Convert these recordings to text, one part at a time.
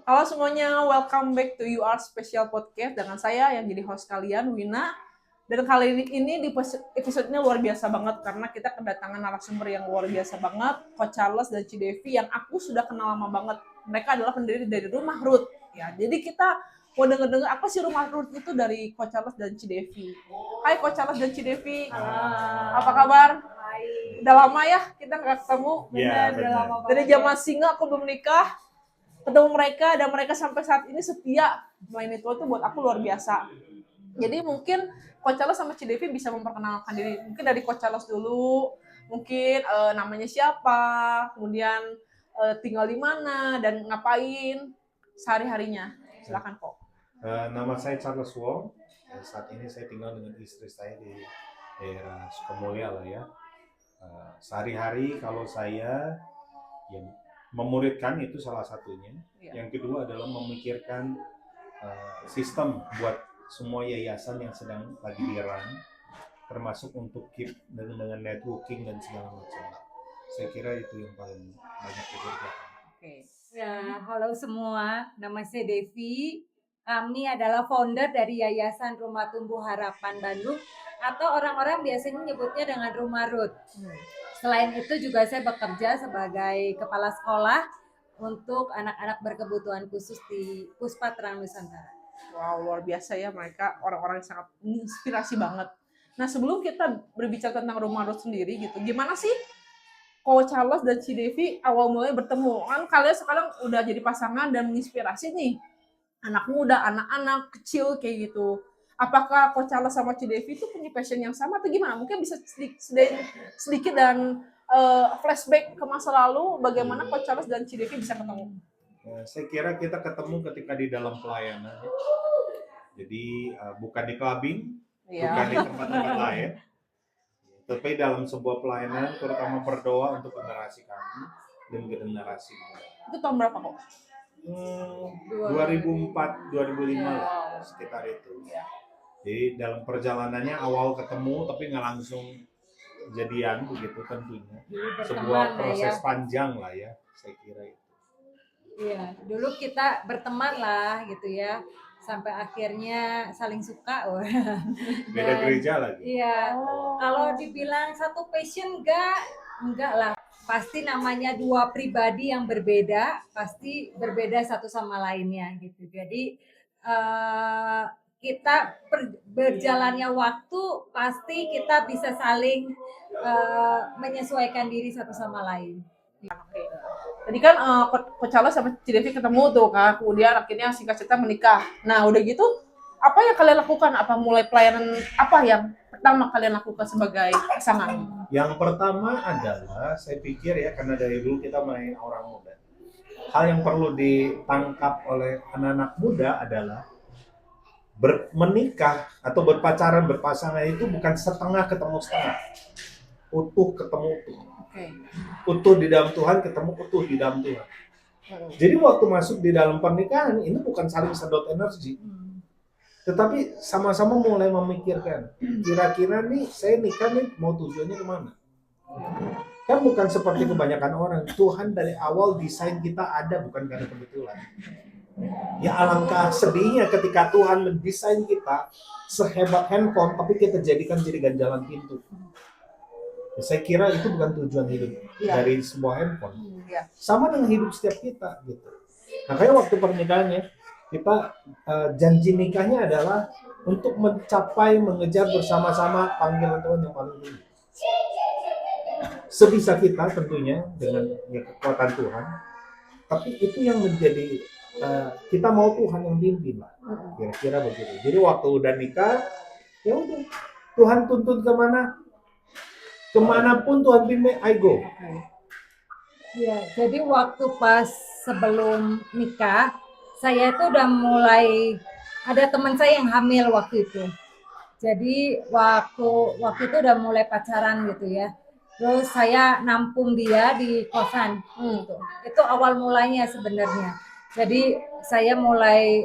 Halo semuanya, welcome back to UR Special Podcast dengan saya yang jadi host kalian, Wina. Dan kali ini di episode-nya luar biasa banget karena kita kedatangan narasumber yang luar biasa banget, Coach Charles dan Cidevi yang aku sudah kenal lama banget. Mereka adalah pendiri dari Rumah Ruth. Ya, jadi kita mau denger-denger apa sih Rumah Ruth itu dari Coach Charles dan Cidevi. Hai Coach Charles dan Cidevi, apa kabar? Udah lama ya kita nggak ketemu. Iya, Udah benar. lama banget. Dari zaman singa aku belum nikah, ketemu mereka dan mereka sampai saat ini setia. Selain itu buat aku luar biasa. Jadi mungkin Coach Charles sama Cidevi bisa memperkenalkan diri. Mungkin dari Coach Charles dulu, mungkin namanya siapa, kemudian tinggal di mana dan ngapain sehari-harinya. Silakan kok. Nama saya Charles Wong. Saat ini saya tinggal dengan istri saya di daerah Sukamulya lah ya. Sehari-hari kalau saya ya, memuridkan itu salah satunya. Iya. Yang kedua adalah memikirkan sistem buat semua yayasan yang sedang lagi di-run, termasuk untuk keep dengan networking dan segala macam. Saya kira itu yang paling banyak dikerjakan. Oke. Ya, halo semua, nama saya Devi. Kami adalah founder dari Yayasan Rumah Tumbuh Harapan Bandung atau orang-orang biasanya nyebutnya dengan Rumah Ruth. Selain itu juga saya bekerja sebagai kepala sekolah untuk anak-anak berkebutuhan khusus di Puspa Terang Nusantara. Wow, luar biasa ya mereka, orang-orang yang sangat menginspirasi banget. Nah, sebelum kita berbicara tentang Rumah Ruth sendiri gitu, gimana sih Coach Charles dan Cidevi awal mulanya bertemu? Kan kalian sekarang udah jadi pasangan dan menginspirasi nih anak muda, anak-anak kecil kayak gitu. Apakah Coach Charles sama Cidevi itu punya passion yang sama atau gimana? Mungkin bisa sedikit dan flashback ke masa lalu bagaimana Coach Charles dan Cidevi bisa ketemu. Saya kira kita ketemu ketika di dalam pelayanan. Jadi bukan di clubbing, bukan di tempat-tempat lain, tapi dalam sebuah pelayanan, terutama berdoa untuk generasi kami dan generasi muda. Itu tahun berapa kok? 2004, 2005 lah, sekitar itu. Jadi dalam perjalanannya awal ketemu tapi nggak langsung jadian begitu tentunya. Sebuah proses panjang lah ya, saya kira itu. Iya, dulu kita berteman lah gitu ya, sampai akhirnya saling suka. Beda gereja lagi. Iya, kalau dibilang satu passion enggak lah. Pasti namanya dua pribadi yang berbeda, pasti berbeda satu sama lainnya gitu. Jadi kita berjalannya waktu pasti kita bisa saling menyesuaikan diri satu sama lain. Oke. Tadi kan Coach Charles sama Cidevi ketemu tuh kan, kemudian akhirnya singkat cerita menikah. Nah udah gitu, apa yang kalian lakukan? Apa mulai pelayanan, apa yang pertama kalian lakukan sebagai pasangan? Yang pertama adalah, saya pikir ya, karena dari dulu kita main orang muda. Hal yang perlu ditangkap oleh anak-anak muda adalah menikah atau berpacaran, berpasangan itu bukan setengah ketemu setengah. Utuh ketemu utuh. Okay. Utuh di dalam Tuhan ketemu utuh di dalam Tuhan. Jadi waktu masuk di dalam pernikahan ini bukan saling sedot energi. Tetapi sama-sama mulai memikirkan, kira-kira nih saya nikah nih mau tujuannya kemana? Kan bukan seperti kebanyakan orang, Tuhan dari awal desain kita ada bukan karena kebetulan. Ya alangkah sedihnya ketika Tuhan mendesain kita sehebat handphone, tapi kita jadikan jadi ganjalan pintu. Ya, saya kira itu bukan tujuan hidup dari sebuah handphone. Sama dengan hidup setiap kita gitu. Makanya waktu pernikahannya kita janji nikahnya adalah untuk mencapai, mengejar bersama-sama panggilan Tuhan yang paling tinggi. Sebisa kita tentunya dengan kekuatan Tuhan. Tapi itu yang menjadi kita mau Tuhan yang pimpin lah. Kira-kira begitu. Jadi waktu udah nikah, ya udah Tuhan tuntun kemana? Kemanapun Tuhan pimpin, I go. Ya, jadi waktu pas sebelum nikah, saya itu udah mulai ada teman saya yang hamil waktu itu. Jadi waktu itu udah mulai pacaran gitu ya. Terus saya nampung dia di kosan. Gitu. Itu awal mulanya sebenarnya. Jadi saya mulai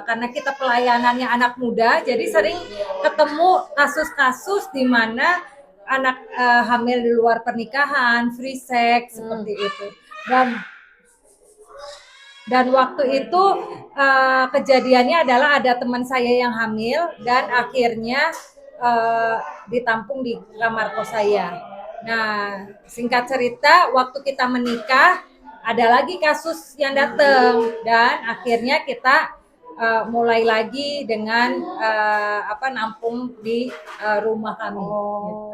karena kita pelayanannya anak muda, jadi sering ketemu kasus-kasus di mana anak hamil di luar pernikahan, free sex seperti itu. Dan Dan waktu itu kejadiannya adalah ada teman saya yang hamil dan akhirnya ditampung di kamar kos saya. Nah, singkat cerita, waktu kita menikah ada lagi kasus yang datang dan akhirnya kita mulai lagi dengan nampung di rumah kami. Oh.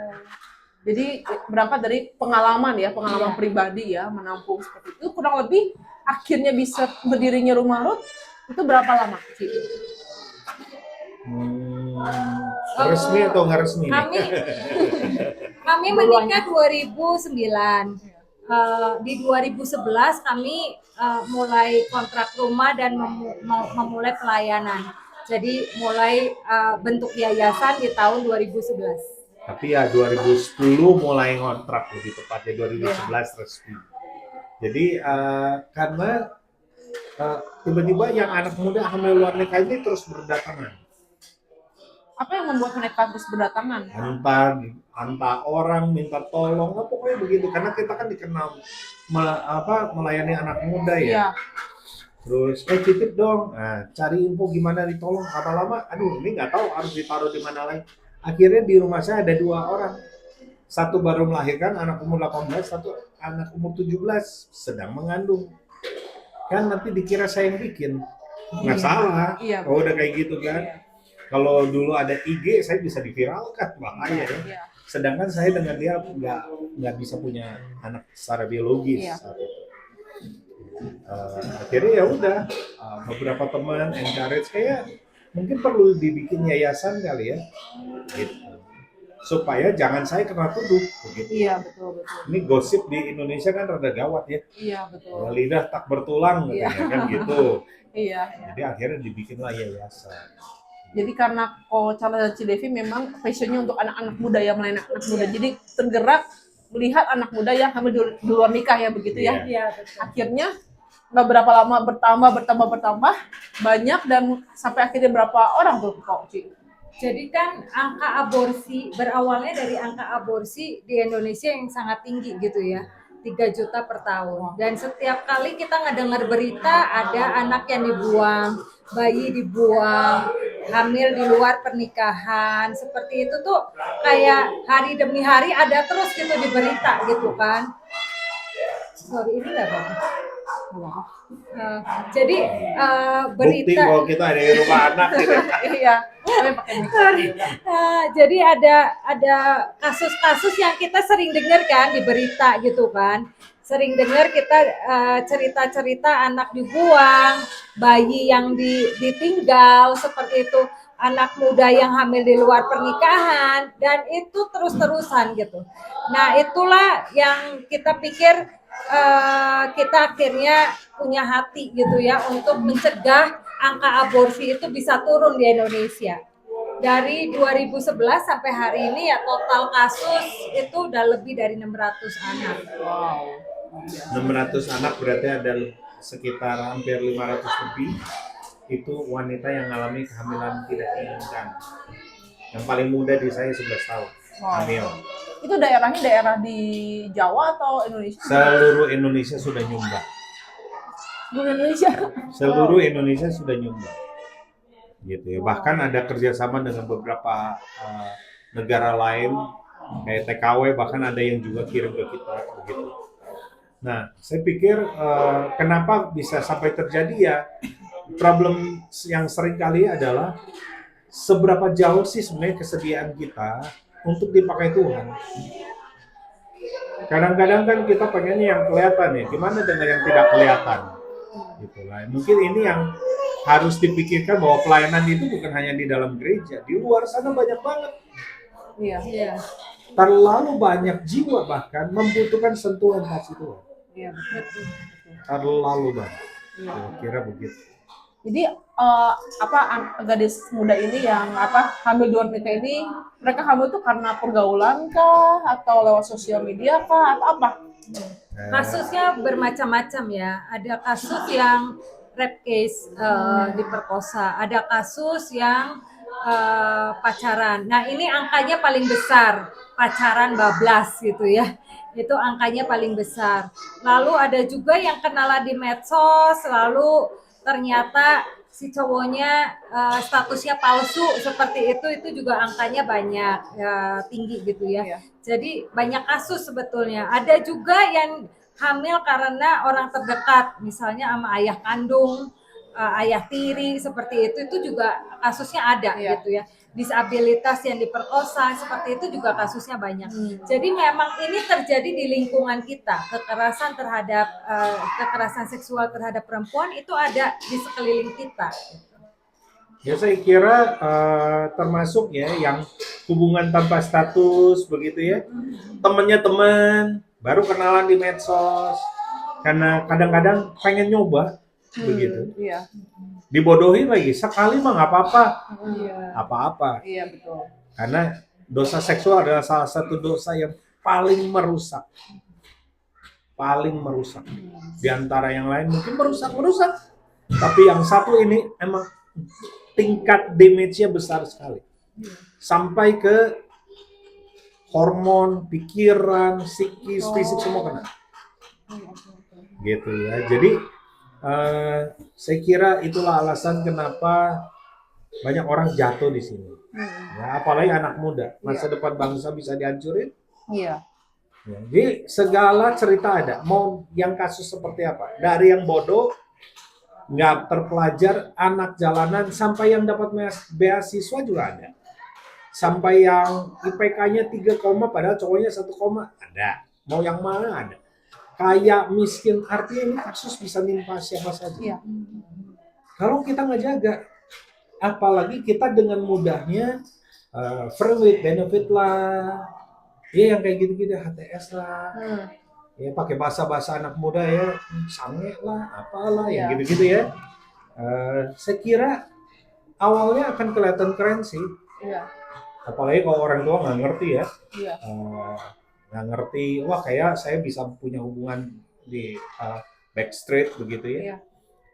Jadi berangkat dari pengalaman ya, pengalaman Iya. pribadi ya, menampung seperti itu. Kurang lebih akhirnya bisa berdirinya rumah Ruth itu berapa lama sih? Resmi atau nggak resmi nih? Kami menikah 2009. Di 2011 kami mulai kontrak rumah dan memulai pelayanan. Jadi mulai bentuk yayasan di tahun 2011. Tapi ya 2010 mulai ngontrak, lebih tepatnya 2011 resmi. Jadi karena tiba-tiba yang anak muda hamil luar nikah ini terus berdatangan. Apa yang membuat mereka terus berdatangan? Hantar orang minta tolong, pokoknya begitu. Karena kita kan dikenal melayani anak muda ya. Iya. Terus titip dong, cari info gimana ditolong. Lama-lama, aduh ini nggak tahu harus ditaruh di mana lagi. Akhirnya di rumah saya ada 2 orang. Satu baru melahirkan, anak umur 18, satu anak umur 17, sedang mengandung. Kan nanti dikira saya yang bikin. Nggak salah, Iya. kalau udah kayak gitu kan. Iya. Kalau dulu ada IG, saya bisa diviralkan, bahaya ya. Iya. Sedangkan saya dengan dia nggak bisa punya anak secara biologis. Iya. Saat itu. Akhirnya ya udah, beberapa teman encourage kayak mungkin perlu dibikin yayasan kali ya, gitu. Supaya jangan saya kena tuduh, begitu. Iya, betul. Ini gosip di Indonesia kan rada gawat ya. Iya, betul. Lidah tak bertulang, Iya. katanya, kan gitu. Iya. Jadi akhirnya dibikinlah yayasan. Jadi karena Coach Charles dan Cidevi memang passionnya untuk anak-anak muda ya, melayani anak muda. Jadi tergerak melihat anak muda yang hamil di luar nikah ya, begitu ya. Iya, betul. Akhirnya nggak berapa lama bertambah banyak, dan sampai akhirnya berapa orang tuh Coach? Jadi kan angka aborsi, berawalnya dari angka aborsi di Indonesia yang sangat tinggi gitu ya, 3 juta per tahun. Dan setiap kali kita ngedengar berita ada anak yang dibuang, bayi dibuang, hamil di luar pernikahan, seperti itu tuh kayak hari demi hari ada terus gitu di berita gitu kan. Sorry, ini nggak apa-apa. Jadi Bukti berita. bahwa kita ada di rumah anak gitu. Iya, tapi pakai mikrofon juga. Jadi ada kasus-kasus yang kita sering dengar kan di berita gitu kan. Sering dengar kita cerita-cerita anak dibuang, bayi yang ditinggal seperti itu, anak muda yang hamil di luar pernikahan, dan itu terus-terusan gitu. Nah, itulah yang kita pikir kita akhirnya punya hati gitu ya untuk mencegah angka aborsi itu bisa turun di Indonesia. Dari 2011 sampai hari ini ya total kasus itu udah lebih dari 600 anak. Wow. 600 anak berarti ada sekitar hampir 500 lebih itu wanita yang mengalami kehamilan tidak diinginkan. Yang paling muda di saya 11 tahun. Hamil. Itu daerahnya daerah di Jawa atau Indonesia? Seluruh Indonesia sudah nyumbang. Indonesia. Seluruh Indonesia sudah nyumbang. Gitu ya. Bahkan ada kerjasama dengan beberapa negara lain kayak TKW, bahkan ada yang juga kirim ke kita begitu. Nah, saya pikir kenapa bisa sampai terjadi ya, problem yang sering kali adalah seberapa jauh sih sebenarnya kesediaan kita untuk dipakai Tuhan. Kadang-kadang kan kita pengennya yang kelihatan ya, gimana dengan yang tidak kelihatan? Gitu lah. Mungkin ini yang harus dipikirkan bahwa pelayanan itu bukan hanya di dalam gereja, di luar sana banyak banget. Iya. Terlalu banyak jiwa bahkan membutuhkan sentuhan kasih Tuhan. Iya, betul. Terlalu banyak. Iya. Kira begitu. Jadi gadis muda ini yang hamil di luar nikah ini, mereka hamil itu karena pergaulan kah atau lewat sosial media kah atau apa? Kasusnya bermacam-macam ya. Ada kasus yang rape case, diperkosa. Ada kasus yang pacaran. Nah ini angkanya paling besar, pacaran bablas gitu ya. Itu angkanya paling besar. Lalu ada juga yang kenalan di medsos, lalu ternyata si cowoknya statusnya palsu seperti itu juga angkanya banyak tinggi gitu ya. Iya. Jadi banyak kasus sebetulnya. Ada juga yang hamil karena orang terdekat, misalnya sama ayah kandung, ayah tiri seperti itu juga kasusnya ada Iya. gitu ya. Disabilitas yang diperkosa seperti itu juga kasusnya banyak. Jadi memang ini terjadi di lingkungan kita, kekerasan seksual terhadap perempuan itu ada di sekeliling kita. Ya saya kira termasuk ya yang hubungan tanpa status begitu ya. Temennya teman, baru kenalan di medsos. Karena kadang-kadang pengen nyoba begitu. Iya. Dibodohin lagi, sekali mah nggak apa-apa. Iya. Apa-apa. Iya, betul. Karena dosa seksual adalah salah satu dosa yang paling merusak. Paling merusak. Di antara yang lain mungkin merusak. Tapi yang satu ini emang tingkat damage-nya besar sekali. Sampai ke hormon, pikiran, psikis, fisik semua kena. Gitu ya. Jadi saya kira itulah alasan kenapa banyak orang jatuh di sini. Ya, apalagi anak muda, masa depan bangsa bisa dihancurin. Iya. Ya, jadi segala cerita ada. Mau yang kasus seperti apa? Dari yang bodoh, nggak terpelajar, anak jalanan, sampai yang dapat beasiswa juga ada. Sampai yang IPK-nya 3, padahal cowoknya 1, ada. Mau yang mana ada. Kaya miskin, artinya ini kasus bisa nimpa siapa saja. Iya. Kalau kita nggak jaga, apalagi kita dengan mudahnya free with benefit lah, ya yang kayak gitu-gitu HTS lah, ya pakai bahasa anak muda ya, sange lah, apalah, yang gitu-gitu ya. Saya kira awalnya akan kelihatan keren sih. Iya. Apalagi kalau orang tua nggak ngerti ya. Iya. Nggak ngerti, wah kayak saya bisa punya hubungan di backstreet begitu ya. Iya.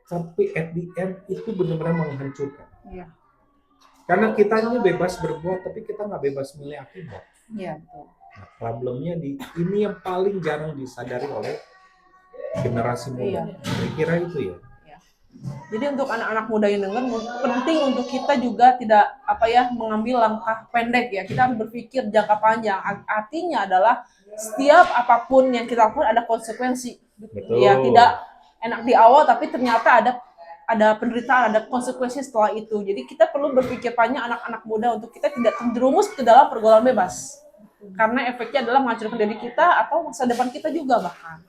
Tapi at the end itu benar-benar menghancurkan. Iya. Karena kita ini bebas berbuat, tapi kita nggak bebas milih akibat. Iya, betul. Nah, problemnya ini yang paling jarang disadari oleh generasi muda. Saya kira itu ya. Jadi untuk anak-anak muda yang dengar, penting untuk kita juga tidak mengambil langkah pendek ya. Kita harus berpikir jangka panjang. Artinya adalah setiap apapun yang kita lakukan ada konsekuensi. Betul. Ya, tidak enak di awal tapi ternyata ada penderitaan, ada konsekuensi setelah itu. Jadi kita perlu berpikir panjang anak-anak muda untuk kita tidak terjerumus ke dalam pergaulan bebas. Karena efeknya adalah menghancurkan diri kita atau masa depan kita juga bahkan.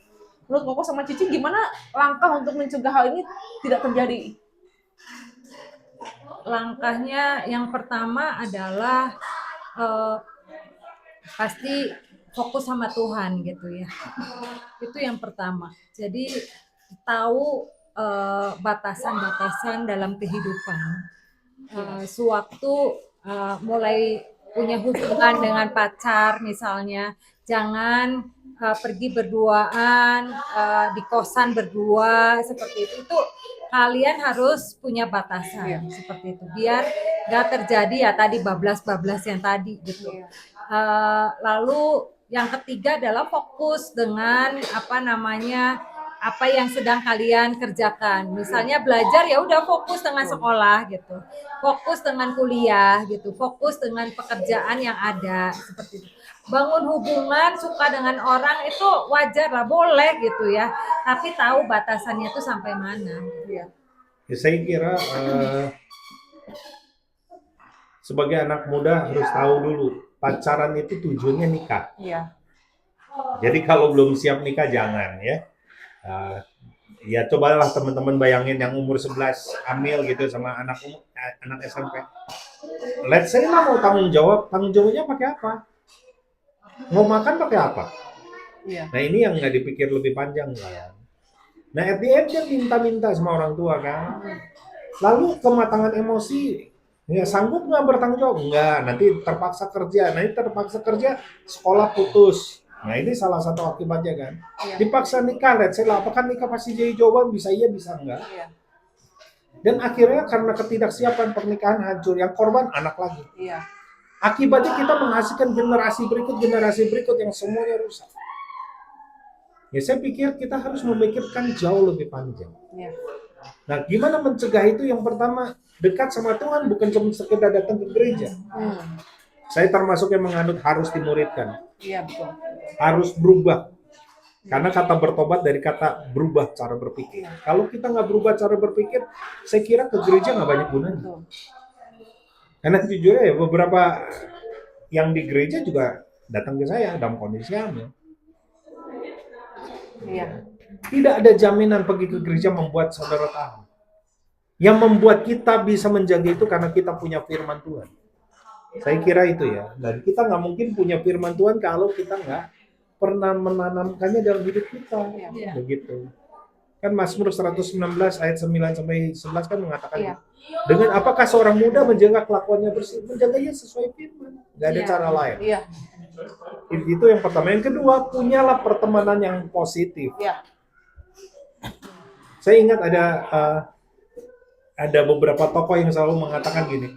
Menurut Koko sama Cici, gimana langkah untuk mencegah hal ini tidak terjadi? Langkahnya yang pertama adalah pasti fokus sama Tuhan gitu ya. Itu yang pertama. Jadi tahu batasan-batasan dalam kehidupan. Sewaktu mulai punya hubungan dengan pacar misalnya, jangan pergi berduaan, di kosan berdua seperti itu. Itu kalian harus punya batasan seperti itu biar gak terjadi ya tadi bablas-bablas yang tadi gitu. Lalu yang ketiga adalah fokus dengan apa yang sedang kalian kerjakan. Misalnya belajar ya udah fokus dengan sekolah gitu. Fokus dengan kuliah gitu. Fokus dengan pekerjaan yang ada seperti itu. Bangun hubungan, suka dengan orang itu wajar lah, boleh gitu ya. Tapi tahu batasannya itu sampai mana. Ya, saya kira sebagai anak muda harus tahu dulu pacaran itu tujuannya nikah. Iya. Jadi kalau belum siap nikah jangan ya. Ya cobalah teman-teman bayangin yang umur 11 hamil gitu sama anak SMP. Let's say lah mau tanggung jawabnya pakai apa? Mau makan pakai apa? Iya. Nah ini yang nggak dipikir lebih panjang kan. Nah at the end dia minta-minta sama orang tua kan. Lalu kematangan emosi, ya sanggup nggak bertanggung jawab? Nggak, nanti terpaksa kerja. Sekolah putus. Nah ini salah satu akibatnya kan. Dipaksa nikah, let's say lah, apakah nikah pasti jadi jawaban? Bisa iya, bisa enggak. Dan akhirnya karena ketidaksiapan pernikahan hancur, yang korban anak lagi. Iya. Akibatnya kita menghasilkan generasi berikut yang semuanya rusak. Ya saya pikir kita harus memikirkan jauh lebih panjang. Iya. Nah, gimana mencegah itu? Yang pertama, dekat sama Tuhan bukan cuma sekedar datang ke gereja. Saya termasuk yang menganut harus dimuridkan, Iya, betul. harus berubah. Karena kata bertobat dari kata berubah cara berpikir. Kalau kita nggak berubah cara berpikir, saya kira ke gereja nggak banyak gunanya. Betul. Karena jujur ya, beberapa yang di gereja juga datang ke saya dalam kondisi hamil. Iya. Tidak ada jaminan pergi ke gereja membuat saudara tahan. Yang membuat kita bisa menjaga itu karena kita punya firman Tuhan. Saya kira itu ya. Dan kita nggak mungkin punya firman Tuhan kalau kita nggak pernah menanamkannya dalam hidup kita. Iya. Begitu. Kan Mazmur 119 ayat 9 sampai 11 kan mengatakan Iya. dengan apakah seorang muda menjaga kelakuannya bersih? Menjaganya sesuai firman. Nggak ada Iya. cara lain. Iya. Itu yang pertama. Yang kedua, punyalah pertemanan yang positif. Iya. Saya ingat ada beberapa tokoh yang selalu mengatakan gini,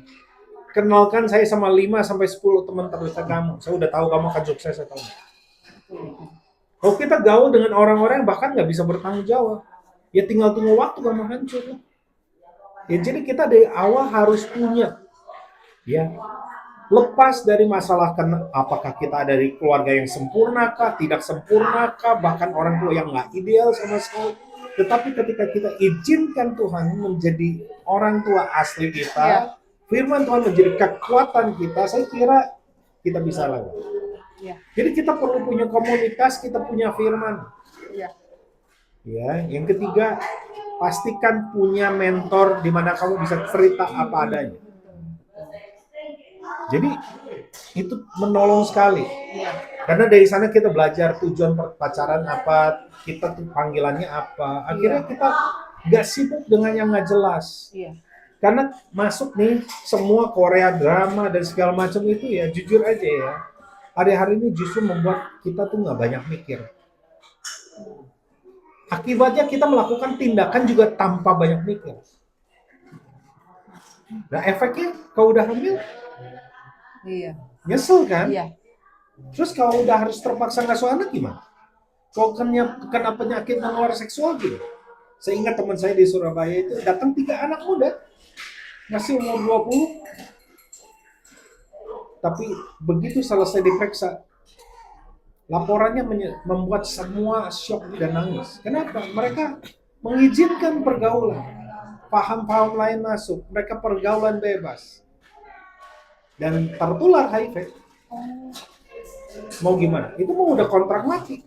kenalkan saya sama 5 sampai 10 teman terdekat kamu. Saya udah tahu kamu akan sukses atau enggak. Kalau kita gaul dengan orang-orang yang bahkan nggak bisa bertanggung jawab, ya tinggal tunggu waktu kamu hancur. Ya jadi kita dari awal harus punya, ya lepas dari masalah apakah kita dari keluarga yang sempurnakah, tidak sempurnakah, bahkan orang tua yang nggak ideal sama sekali. Tetapi ketika kita izinkan Tuhan menjadi orang tua asli kita, firman Tuhan menjadi kekuatan kita, saya kira kita bisa lawan. Iya. Jadi kita perlu punya komunitas, kita punya firman. Iya. Ya, yang ketiga, pastikan punya mentor di mana kamu bisa cerita apa adanya. Jadi itu menolong sekali. Iya. Karena dari sana kita belajar tujuan pacaran apa, kita tuh panggilannya apa. Akhirnya kita nggak sibuk dengan yang nggak jelas. Iya. Karena masuk nih semua Korea drama dan segala macam itu ya, jujur aja ya, hari-hari ini justru membuat kita tuh nggak banyak mikir. Akibatnya kita melakukan tindakan juga tanpa banyak mikir. Nah efeknya kalau udah hamil, Iya. nyesel kan? Iya. Terus kalau udah harus terpaksa ngasuh anak gimana? Kalau kena penyakit menular seksual gitu. Saya ingat teman saya di Surabaya itu datang 3 anak muda, masih umur 20. Tapi begitu selesai diperiksa, laporannya membuat semua syok dan nangis. Kenapa? Mereka mengizinkan pergaulan. Paham-paham lain masuk. Mereka pergaulan bebas. Dan tertular HIV. Mau gimana? Itu mau udah kontrak mati.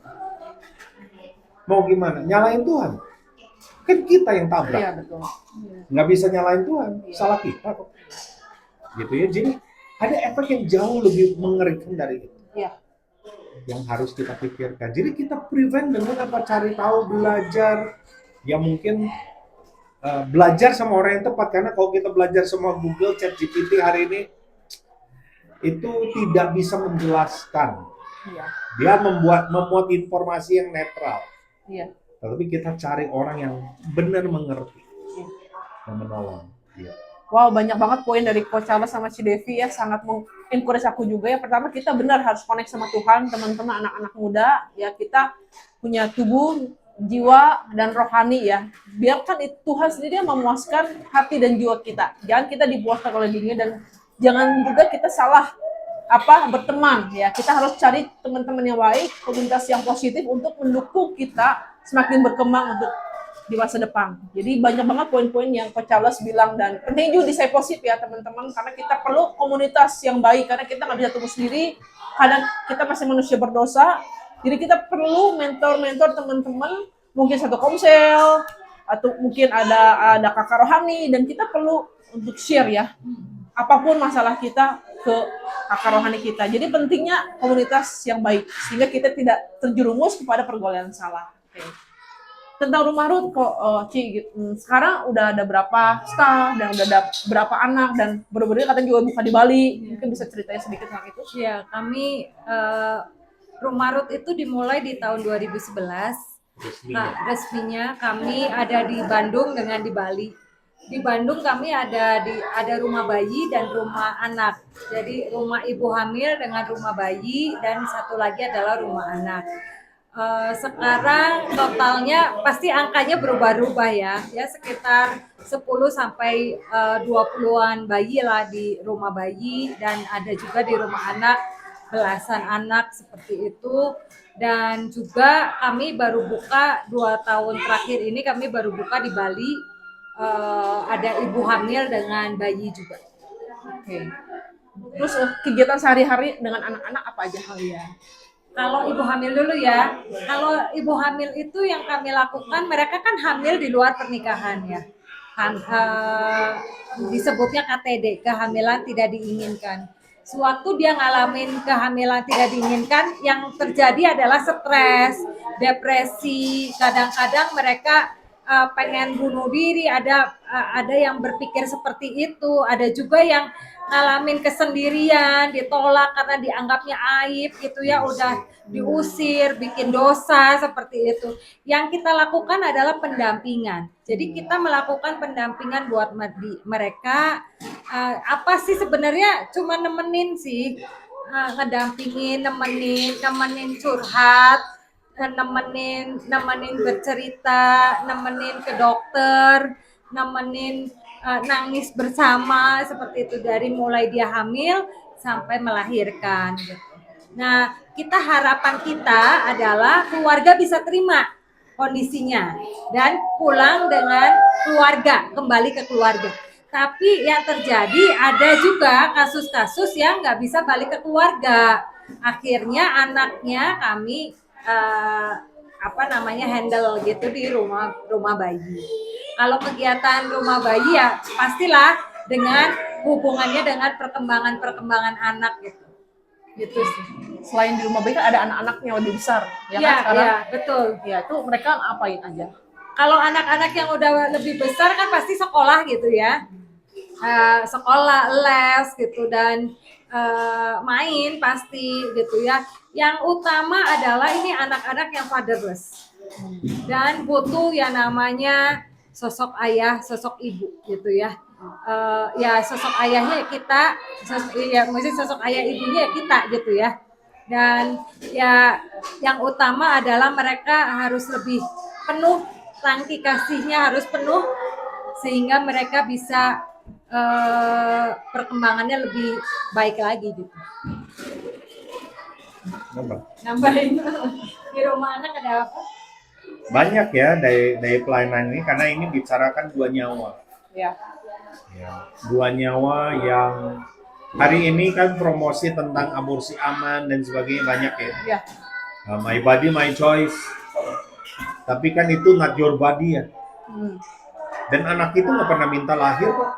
Mau gimana? Nyalain Tuhan. Kan kita yang tabrak. Iya, betul. Nggak bisa nyalain Tuhan. Salah kita kok. Gitu ya. Jadi ada efek yang jauh lebih mengerikan dari itu. Iya. Yang harus kita pikirkan. Jadi kita prevent dengan apa? Cari tahu, belajar. Ya mungkin belajar sama orang yang tepat. Karena kalau kita belajar sama Google, ChatGPT hari ini, itu tidak bisa menjelaskan. Iya. Dia memuat informasi yang netral. Iya. Tetapi kita cari orang yang benar mengerti dan menolong. Iya. Wow, banyak banget poin dari Coach Charles sama Ci Devi ya, sangat mengencourage aku juga ya. Pertama, kita benar harus connect sama Tuhan, teman-teman anak-anak muda. Ya, kita punya tubuh, jiwa, dan rohani ya. Biarkan Tuhan sendiri yang memuaskan hati dan jiwa kita. Jangan kita dipuaskan oleh dunia dan jangan juga kita salah berteman ya. Kita harus cari teman-teman yang baik, komunitas yang positif untuk mendukung kita semakin berkembang untuk di masa depan. Jadi banyak banget poin-poin yang Coach Charles bilang dan penting juga discipleship ya teman-teman, karena kita perlu komunitas yang baik karena kita nggak bisa tumbuh sendiri. Kadang kita masih manusia berdosa. Jadi kita perlu mentor-mentor teman-teman, mungkin satu komsel atau mungkin ada kakak rohani, dan kita perlu untuk share ya apapun masalah kita ke kakak rohani kita. Jadi pentingnya komunitas yang baik sehingga kita tidak terjerumus kepada pergaulan salah. Oke. Tentang rumah Ruth kok Ci, sekarang udah ada berapa staff dan udah ada berapa anak dan baru-baru katanya juga buka di Bali. Mungkin bisa ceritain sedikit tentang itu? Ya, kami Rumah Ruth itu dimulai di tahun 2011. Nah, resminya kami ada di Bandung dengan di Bali. di Bandung kami ada rumah bayi dan rumah anak. Jadi rumah ibu hamil dengan rumah bayi dan satu lagi adalah rumah anak. Sekarang totalnya pasti angkanya berubah-ubah ya sekitar 10 sampai 20-an bayi lah di rumah bayi dan ada juga di rumah anak belasan anak seperti itu. Dan juga kami baru buka 2 tahun terakhir ini kami baru buka di Bali, ada ibu hamil dengan bayi juga. Oke. Terus kegiatan sehari-hari dengan anak-anak apa aja kalian? Kalau ibu hamil dulu ya. Kalau ibu hamil itu yang kami lakukan, mereka kan hamil di luar pernikahan ya. Disebutnya KTD, kehamilan tidak diinginkan. Sewaktu dia ngalamin kehamilan tidak diinginkan, yang terjadi adalah stres, depresi. Kadang-kadang mereka pengen bunuh diri, ada yang berpikir seperti itu, ada juga yang ngalamin kesendirian, ditolak karena dianggapnya aib gitu ya, udah diusir, bikin dosa seperti itu. Yang kita lakukan adalah pendampingan. Jadi kita melakukan pendampingan buat mereka. Apa sih sebenarnya cuma nemenin sih, ngedampingin, nemenin curhat, nemenin bercerita, nemenin ke dokter, nemenin nangis bersama seperti itu dari mulai dia hamil sampai melahirkan gitu. Nah, harapan kita adalah keluarga bisa terima kondisinya dan pulang dengan keluarga, kembali ke keluarga. Tapi yang terjadi ada juga kasus-kasus yang nggak bisa balik ke keluarga. Akhirnya anaknya kami handle gitu di rumah bayi. Kalau kegiatan rumah bayi ya pastilah dengan hubungannya dengan perkembangan anak gitu. Gitu sih. Selain di rumah bayi kan ada anak-anak yang lebih besar, ya Iya, kan sekarang? iya, betul. Ya, itu mereka ngapain aja? Kalau anak-anak yang udah lebih besar kan pasti sekolah gitu ya. Sekolah, les gitu dan main pasti gitu ya. Yang utama adalah ini anak-anak yang fatherless dan butuh yang namanya sosok ayah, sosok ibu gitu ya. Ya sosok ayahnya kita, sosok ayah ibunya kita gitu ya. Dan ya yang utama adalah mereka harus lebih penuh, tangki kasihnya harus penuh sehingga mereka bisa perkembangannya lebih baik lagi gitu. Nambahin di rumah anak ada apa? Banyak ya dari pelayanan ini karena ini bicarakan 2 nyawa. Ya. Ya, 2 nyawa yang hari ini kan promosi tentang aborsi aman dan sebagainya banyak ya. Ya. My body, my choice. Tapi kan itu not your body ya. Dan anak itu nggak pernah minta lahir kok.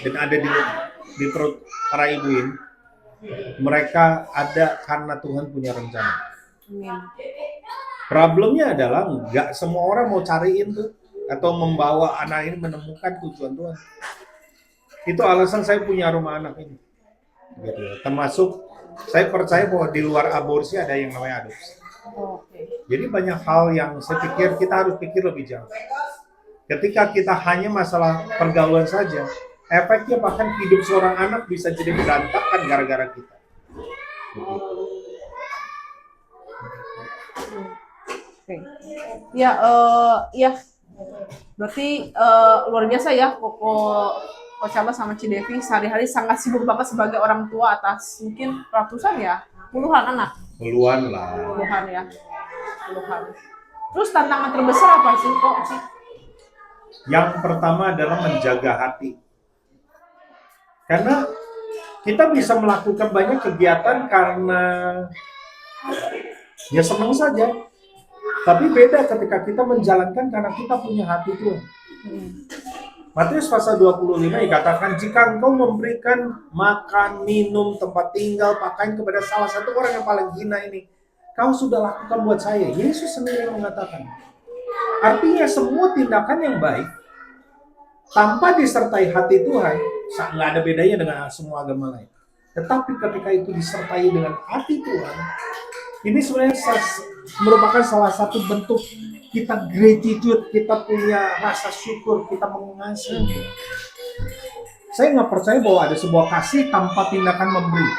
Dan ada di perut para ibu ini. Mereka ada karena Tuhan punya rencana. Problemnya adalah nggak semua orang mau cariin tuh atau membawa anak ini menemukan tujuan Tuhan. Itu alasan saya punya rumah anak ini. Gitu. Termasuk saya percaya bahwa di luar aborsi ada yang namanya adopsi. Jadi banyak hal yang saya pikir kita harus pikir lebih jauh. Ketika kita hanya masalah pergaulan saja, efeknya bahkan hidup seorang anak bisa jadi berantakan gara-gara kita. Oke. Ya, ya. Berarti luar biasa ya, Coach Charles sama Cidevi sehari-hari sangat sibuk banget sebagai orang tua atas mungkin ratusan ya, puluhan anak. Puluhan lah. Puluhan ya, puluhan. Terus tantangan terbesar apa sih kok sih? Yang pertama adalah menjaga hati. Karena kita bisa melakukan banyak kegiatan karena ya senang saja. Tapi beda ketika kita menjalankan karena kita punya hati Tuhan. Matius pasal 25 dikatakan, jika engkau memberikan makan, minum, tempat tinggal, pakaian kepada salah satu orang yang paling hina ini, kau sudah lakukan buat saya. Yesus sendiri yang mengatakan. Artinya semua tindakan yang baik tanpa disertai hati Tuhan, nggak ada bedanya dengan semua agama lain. Tetapi ketika itu disertai dengan hati Tuhan, ini sebenarnya merupakan salah satu bentuk kita gratitude, kita punya rasa syukur, kita mengasihi. Saya nggak percaya bahwa ada sebuah kasih tanpa tindakan memberi.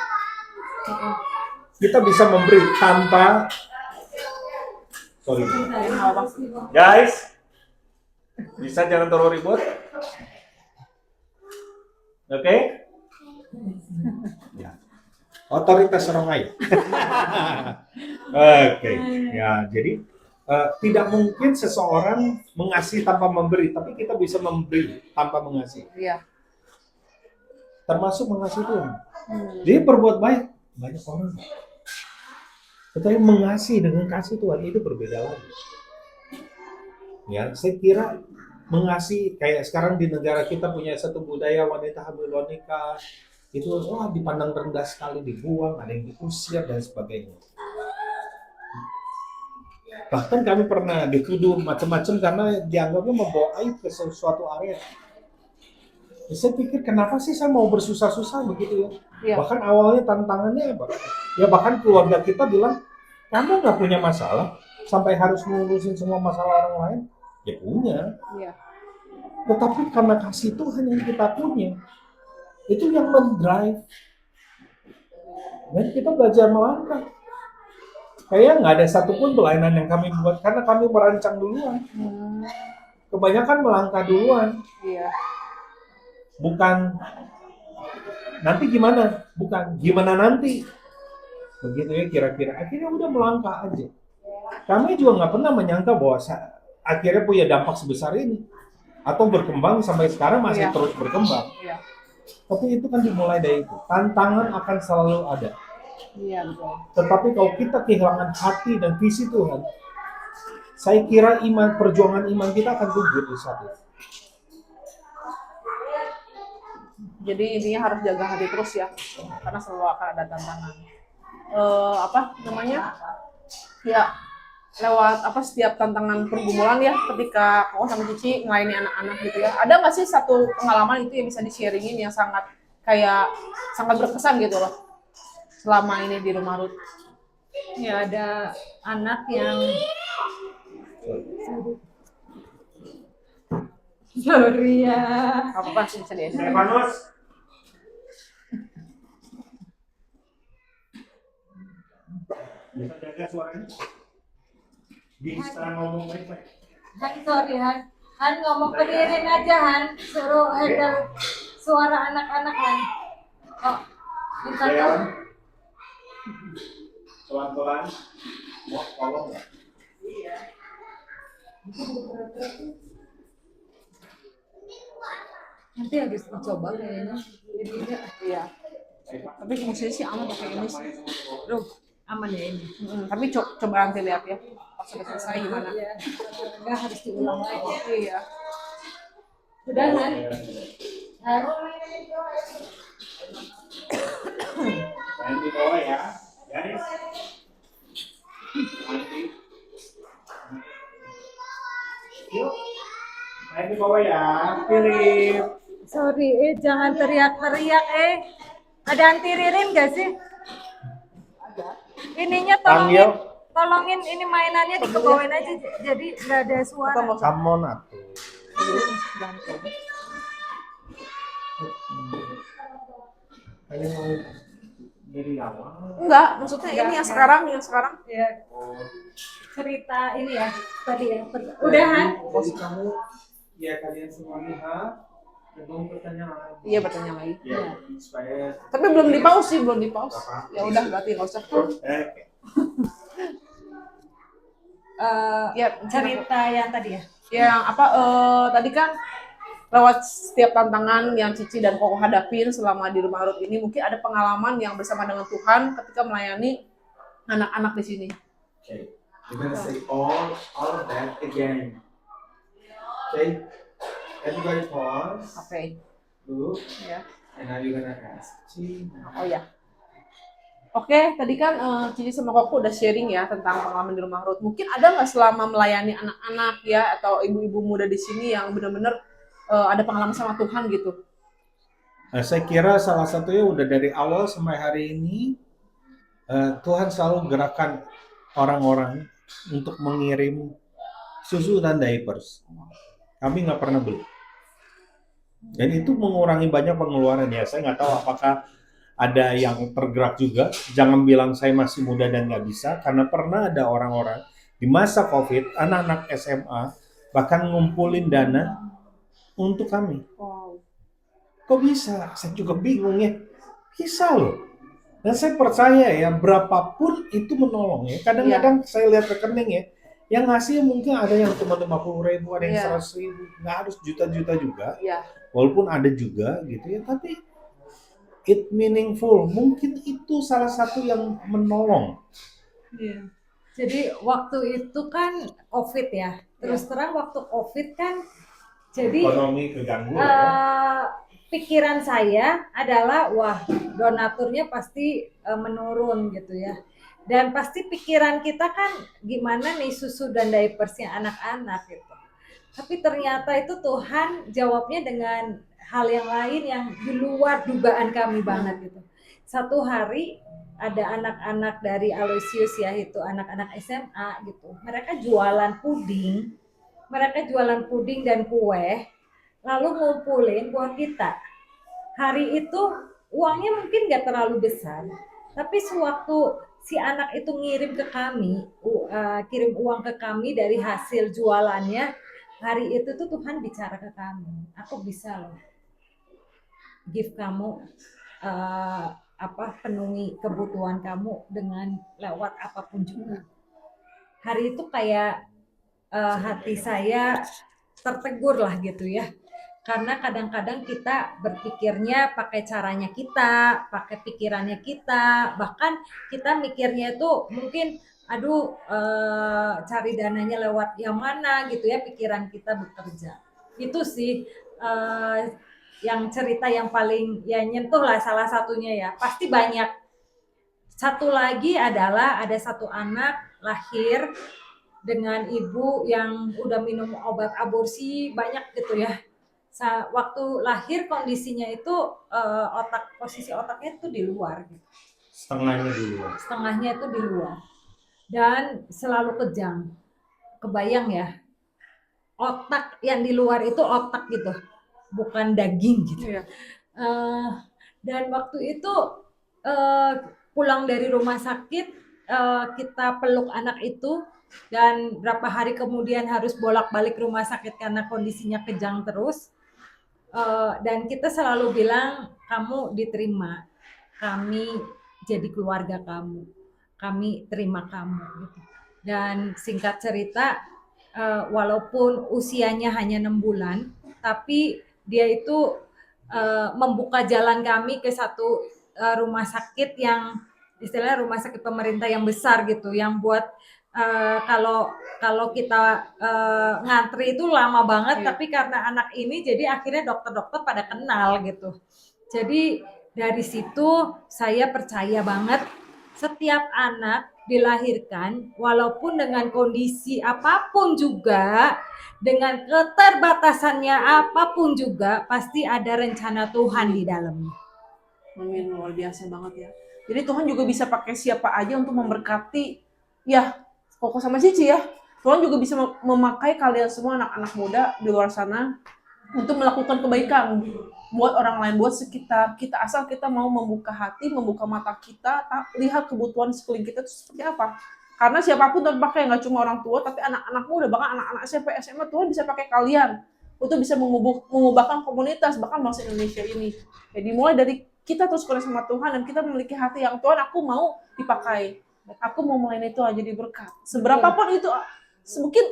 Kita bisa memberi tanpa, sorry guys, bisa jangan terlalu ribut, oke? Ya. Otoritas orang lain. Oke, ya jadi tidak mungkin seseorang mengasihi tanpa memberi, tapi kita bisa memberi tanpa mengasihi. Iya. Termasuk mengasihi Tuhan. Jadi berbuat baik banyak orang. Tetapi mengasihi dengan kasih Tuhan itu berbeda lagi. Ya, saya kira mengasihi kayak sekarang di negara kita punya satu budaya wanita hamil nikah itu dipandang rendah sekali, dibuang, ada yang diusir dan sebagainya. Bahkan kami pernah dituduh macam-macam karena dianggapnya membawa aib ke suatu area. Saya pikir kenapa sih saya mau bersusah-susah begitu ya? Iya. Bahkan awalnya tantangannya apa? Ya bahkan keluarga kita bilang, kamu nggak punya masalah sampai harus ngurusin semua masalah orang lain. Ya punya. Iya. Tetapi karena kasih Tuhan yang kita punya, itu yang mendrive. Dan kita belajar melangkah. Kayak nggak ada satupun pelayanan yang kami buat karena kami merancang duluan. Kebanyakan melangkah duluan. Iya. Bukan nanti gimana, bukan gimana nanti, begitu ya kira-kira. Akhirnya udah melangkah aja. Kami juga nggak pernah menyangka bahwa akhirnya punya dampak sebesar ini atau berkembang sampai sekarang masih Iya. terus berkembang. Iya. Tapi itu kan dimulai dari itu. Tantangan akan selalu ada. Iya, betul. Tetapi kalau kita kehilangan hati dan visi Tuhan, saya kira perjuangan iman kita akan gugur di saat itu. Jadi intinya harus jaga hati terus ya, karena selalu akan ada tantangan. Ya, lewat setiap tantangan pergumulan ya, ketika Koko sama Cici melayani anak-anak gitu ya. Ada nggak sih satu pengalaman itu yang bisa di-sharingin yang sangat berkesan gitu loh, selama ini di rumah Ruth? Ya ada anak yang sorry ya. Apa sih bisa di-edit? Stefanus, bisa jaga suaranya. Bisa ngomong baik-baik. Han sorry Han ngomong ke Ririn aja Han, suruh handle suara anak-anak Han. Oh, minta Ya, tolong. pelan-pelan. Mau tolong nggak? Nanti habis dicoba kayaknya. Jadi Iya. Tapi fungsinya sih aman pakai ini sih. Duh, aman ya ini. Tapi coba nanti lihat ya, pas sudah selesai gimana. Iya. Enggak harus diulang lagi. Iya. Sudah Han? Han. Main di bawah ya, guys. Nanti. Yuk, main di bawah ya, Philip. Sorry, jangan teriak-teriak Ada anti Ririn gak sih? Ininya Panggil. tolongin ini mainannya dikebawain aja jadi nggak ada suara. Atau nggak usah. Come on atuh. Jangan coba. Ini mau dari awal. Enggak, maksudnya ini yang sekarang. Ya, cerita ini ya tadi ya. Udahan. Jadi kamu, ya kalian semua lihat, dan kamu bertanya lagi. Iya, bertanya lagi. Ya, supaya. Tapi belum di pause sih, belum di pause. Ya udah, berarti nggak usah. Ya, Cerita yang tadi ya. yang tadi kan lewat setiap tantangan yang Cici dan Koko hadapin selama di rumah Ruth ini, mungkin ada pengalaman yang bersama dengan Tuhan ketika melayani anak-anak di sini. Okay, you're gonna say all of that again. Okay, everybody pause. Oke. Look, Ya. and now you're gonna ask. Oh ya. Oke, tadi kan Cici sama Koko udah sharing ya tentang pengalaman di rumah Ruth. Mungkin ada nggak selama melayani anak-anak ya atau ibu-ibu muda di sini yang benar-benar ada pengalaman sama Tuhan gitu? Nah, saya kira salah satunya udah dari awal sampai hari ini Tuhan selalu gerakan orang-orang untuk mengirim susu dan diapers. Kami nggak pernah beli. Dan itu mengurangi banyak pengeluaran ya. Saya nggak tahu apakah ada yang tergerak juga. Jangan bilang saya masih muda dan nggak bisa, karena pernah ada orang-orang di masa COVID, anak-anak SMA bahkan ngumpulin dana untuk kami. Wow. Kok bisa? Saya juga bingung ya. Bisa loh. Dan saya percaya ya, berapapun itu menolong ya. Kadang-kadang saya lihat rekening ya, yang ngasih mungkin ada yang cuma 50.000, ada yang Iya. 100.000, nggak harus juta-juta juga. Iya. Walaupun ada juga gitu ya, tapi it meaningful. Mungkin itu salah satu yang menolong. Iya. Jadi waktu itu kan COVID ya. Terus terang waktu COVID kan jadi Ekonomi keganggu ya. pikiran saya adalah wah donaturnya pasti menurun gitu ya. Dan pasti pikiran kita kan gimana nih susu dan diapersnya anak-anak gitu. Tapi ternyata itu Tuhan jawabnya dengan hal yang lain yang di luar dugaan kami banget gitu. Satu hari ada anak-anak dari Aloysius ya, itu anak-anak SMA gitu. Mereka jualan puding dan kue, lalu ngumpulin buat kita. Hari itu uangnya mungkin gak terlalu besar, tapi sewaktu si anak itu ngirim ke kami, kirim uang ke kami dari hasil jualannya, hari itu tuh Tuhan bicara ke kami, aku bisa loh give kamu penuhi kebutuhan kamu dengan lewat apapun juga. Hari itu kayak hati saya tertegur lah gitu ya. Karena kadang-kadang kita berpikirnya pakai caranya kita, pakai pikirannya kita, bahkan kita mikirnya itu mungkin aduh cari dananya lewat yang mana gitu ya, pikiran kita bekerja. Itu sih yang cerita yang paling ya nyentuh lah salah satunya ya. Pasti banyak. Satu lagi adalah ada satu anak lahir dengan ibu yang udah minum obat aborsi banyak gitu ya. Waktu lahir kondisinya itu posisi otaknya itu di luar gitu. Setengahnya itu di luar. Dan selalu kejang. Kebayang ya. Otak yang di luar itu otak gitu. Bukan daging gitu. Iya. Dan waktu itu pulang dari rumah sakit, kita peluk anak itu, dan berapa hari kemudian harus bolak-balik rumah sakit karena kondisinya kejang terus. Dan kita selalu bilang, kamu diterima, kami jadi keluarga kamu, kami terima kamu gitu. Dan singkat cerita, walaupun usianya hanya 6 bulan, tapi dia itu membuka jalan kami ke satu rumah sakit yang istilahnya rumah sakit pemerintah yang besar gitu, yang buat kalau kita ngantri itu lama banget, tapi karena anak ini jadi akhirnya dokter-dokter pada kenal gitu. Jadi dari situ saya percaya banget setiap anak dilahirkan walaupun dengan kondisi apapun juga, dengan keterbatasannya apapun juga, pasti ada rencana Tuhan di dalamnya. Amin, luar biasa banget ya. Jadi Tuhan juga bisa pakai siapa aja untuk memberkati. Ya, Koko sama Cici ya. Tuhan juga bisa memakai kalian semua anak-anak muda di luar sana untuk melakukan kebaikan buat orang lain, buat sekitar kita, asal kita mau membuka hati, membuka mata kita, lihat kebutuhan sekeliling kita itu seperti apa. Karena siapapun Tuhan pakai, nggak cuma orang tua, tapi anak-anak muda, bahkan anak-anak SMP, SMA, Tuhan bisa pakai kalian untuk bisa mengubahkan komunitas, bahkan bangsa Indonesia ini. Jadi mulai dari kita terus connect sama Tuhan dan kita memiliki hati yang Tuhan, aku mau dipakai, aku mau melayani Tuhan jadi berkat. Seberapapun itu, mungkin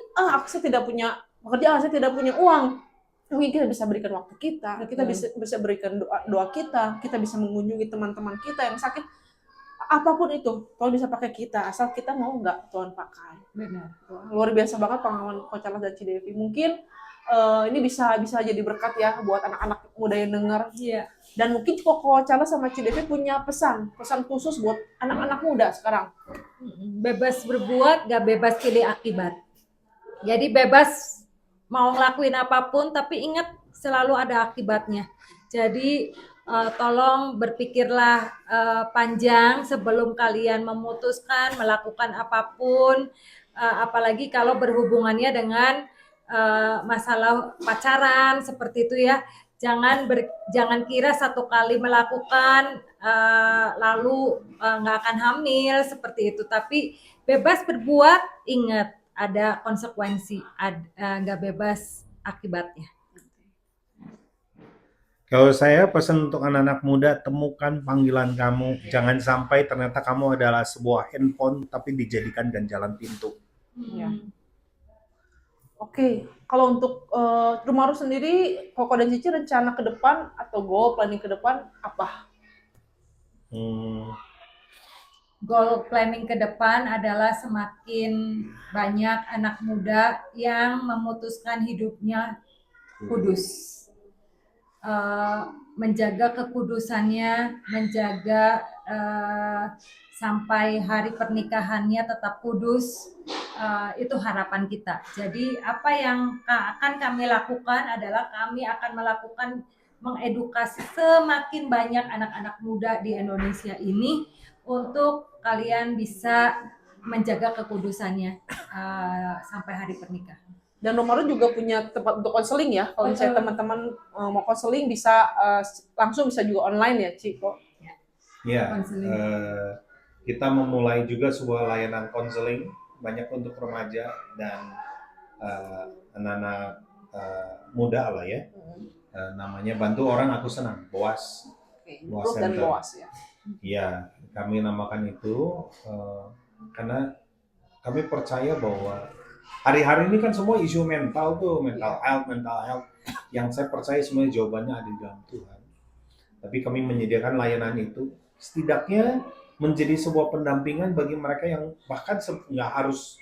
saya tidak punya pekerjaan, saya tidak punya uang, mungkin kita bisa berikan waktu kita bisa berikan doa kita bisa mengunjungi teman-teman kita yang sakit. Apapun itu, Tuhan bisa pakai kita, asal kita mau nggak Tuhan pakai. Benar. Luar biasa banget pengalaman Coach Charles dan Cidevi. Mungkin ini bisa jadi berkat ya buat anak-anak muda yang dengar. Iya. Dan mungkin Coach Charles sama Cidevi punya pesan khusus buat anak-anak muda sekarang. Bebas berbuat, gak bebas pilih akibat. Jadi bebas mau ngelakuin apapun, tapi ingat selalu ada akibatnya. Jadi tolong berpikirlah panjang sebelum kalian memutuskan melakukan apapun. apalagi kalau berhubungannya dengan masalah pacaran seperti itu ya. Jangan kira satu kali melakukan lalu nggak akan hamil seperti itu, tapi bebas berbuat, ingat ada konsekuensi, nggak bebas akibatnya. Kalau saya pesan untuk anak-anak muda, temukan panggilan kamu. Jangan sampai ternyata kamu adalah sebuah handphone tapi dijadikan ganjalan pintu. Ya. Oke, kalau untuk Rumah Ruth sendiri, Koko dan Cici rencana ke depan atau goal planning ke depan apa? Goal planning ke depan adalah semakin banyak anak muda yang memutuskan hidupnya kudus. Menjaga kekudusannya, menjaga sampai hari pernikahannya tetap kudus, itu harapan kita. Jadi apa yang akan kami lakukan adalah kami akan melakukan mengedukasi semakin banyak anak-anak muda di Indonesia ini untuk kalian bisa menjaga kekudusannya sampai hari pernikahan. Dan Rumah Ruth juga punya tempat untuk konseling ya. Kalau misalnya teman-teman mau konseling bisa langsung, bisa juga online ya, Ci? Ya, kita memulai juga sebuah layanan konseling banyak untuk remaja dan anak-anak muda lah ya. Namanya Bantu Orang Aku Senang, BOAS. Ruth dan BOAS ya. Iya, kami namakan itu karena kami percaya bahwa hari-hari ini kan semua isu mental tuh, mental health. Yang saya percaya semuanya jawabannya ada di dalam Tuhan. Tapi kami menyediakan layanan itu, setidaknya menjadi sebuah pendampingan bagi mereka yang bahkan nggak harus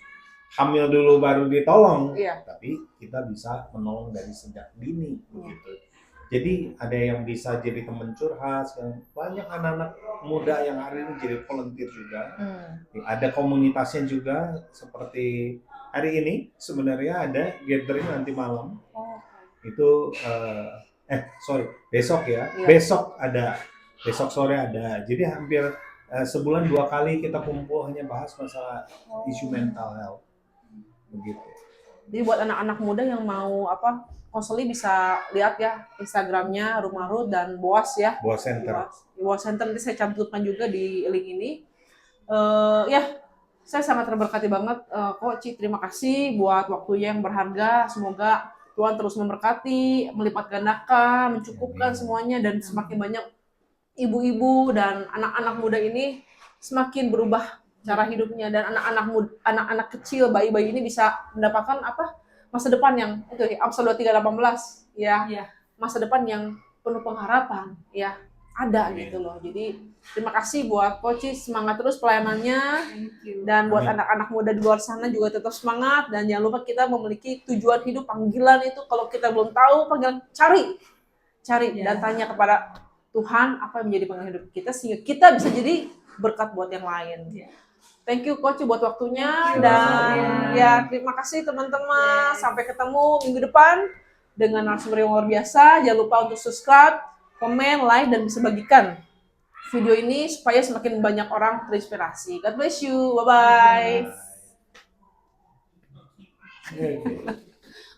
hamil dulu baru ditolong, tapi kita bisa menolong dari sejak dini begitu. Jadi ada yang bisa jadi teman curhat, banyak anak-anak muda yang hari ini jadi volunteer juga. Ada komunitasnya juga, seperti hari ini sebenarnya ada gathering nanti malam. Itu besok ya. Besok ada, besok sore ada. Jadi hampir sebulan 2 kali kita kumpul hanya bahas masalah isu mental health. Begitu. Jadi buat anak-anak muda yang mau konseling bisa lihat ya Instagramnya Rumah Ruth dan BOAS ya. BOAS Center. BOAS Center nanti saya cantumkan juga di link ini. Saya sangat terberkati banget. Ci, terima kasih buat waktunya yang berharga. Semoga Tuhan terus memberkati, melipat gandakan, mencukupkan semuanya, dan semakin banyak ibu-ibu dan anak-anak muda ini semakin berubah cara hidupnya, dan anak-anak kecil, bayi-bayi ini bisa mendapatkan masa depan yang itu Amsal 23:18 ya. Masa depan yang penuh pengharapan ya, ada gitu loh. Jadi terima kasih buat Koci, semangat terus pelayanannya, dan buat anak-anak muda di luar sana juga tetap semangat, dan jangan lupa kita memiliki tujuan hidup, panggilan itu kalau kita belum tahu panggilan, cari dan tanya kepada Tuhan apa yang menjadi panggilan hidup kita sehingga kita bisa jadi berkat buat yang lain. Thank you Coach buat waktunya, dan ya terima kasih teman-teman. Sampai ketemu minggu depan dengan narasumber yang luar biasa. Jangan lupa untuk subscribe, komen, like, dan bisa bagikan video ini supaya semakin banyak orang terinspirasi. God bless you. Bye-bye.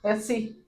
Let's see.